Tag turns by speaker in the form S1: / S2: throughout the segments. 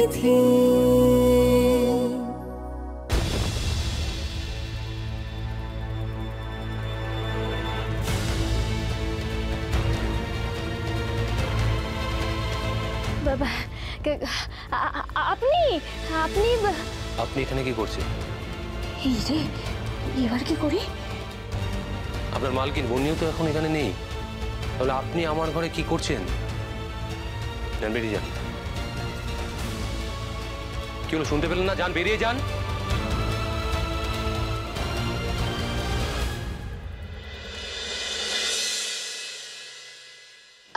S1: অতিথি।
S2: আপনি আপনি
S3: আপনি এখানে কি করছেন?
S2: এই রে, এবার কি করি?
S3: আপনার মালকিন বনিও তো এখন এখানে নেই, তাহলে আপনি আমার ঘরে কি করছেন? যান, বেরিয়ে যান। কি হলো, শুনতে পেলেন না? যান, বেরিয়ে যান।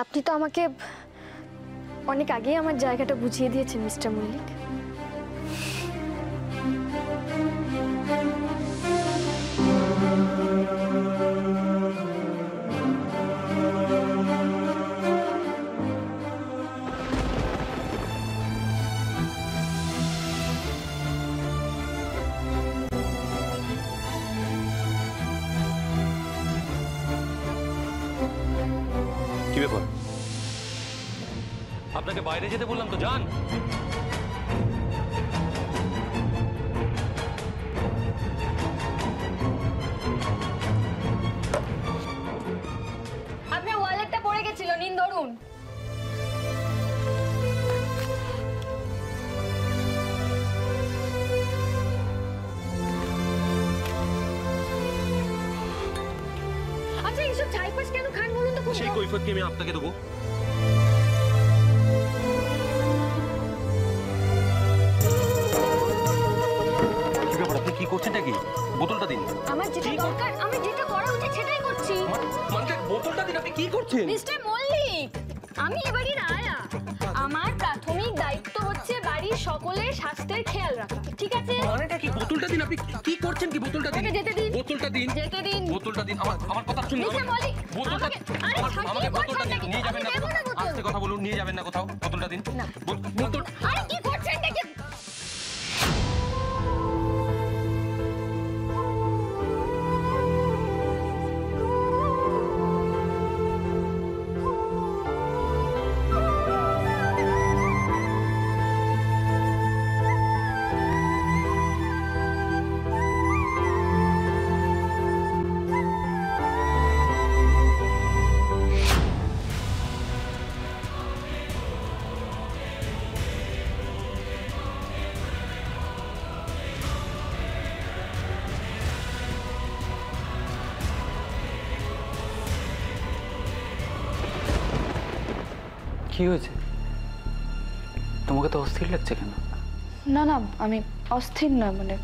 S2: আপনি তো আমাকে অনেক আগেই আমার জায়গাটা বুঝিয়ে দিয়েছেন মিস্টার মল্লিক।
S3: কি ব্যাপার? আপনাকে বাইরে যেতে বললাম তো, যান।
S2: আপনার ওয়ালেটটা পড়ে গেছিল, নিন ধরুন। আচ্ছা, এইসব ছাইপাশ কেন খান বলুন তো?
S3: সেই কৈফিয়ত কি আমি আপনাকে দেবো? কি ব্যাপার, আপনি কি করছেন নাকি? বোতলটা দিন।
S2: আমার যেটা দরকার, আমি যেটা করা উচিত সেটাই করছি।
S3: মানে বোতলটা দিন, আপনি কি করছেন?
S2: মিস্টার মল্লিক, আমি এ বাড়ির আয়া। আমার প্রাথমিক দায়িত্ব হচ্ছে বাড়ির সকলের স্বাস্থ্যের খেয়াল রাখা, ঠিক আছে?
S3: মানেটা কি? বোতলটা দিন। আপনি কি করছেন? কি বোতলটা দিন।
S2: যেতে দিন।
S3: বোতলটা দিন।
S2: যেতে দিন।
S3: বোতলটা দিন। আমার কথা শুনুন।
S2: মিস্টার মল্লিক,
S3: বোতলটা আমাকে বোতলটা দিন। নিয়ে যাবেন না কোথাও। আস্তে কথা বলুন, নিয়ে যাবেন না কোথাও। বোতলটা দিন।
S2: না।
S3: বোতল।
S2: আরে কি করছেন নাকি?
S4: কি হয়েছে? তোমাকে তো অস্থির লাগছে কেন?
S2: না না, আমি অস্থির না, মানে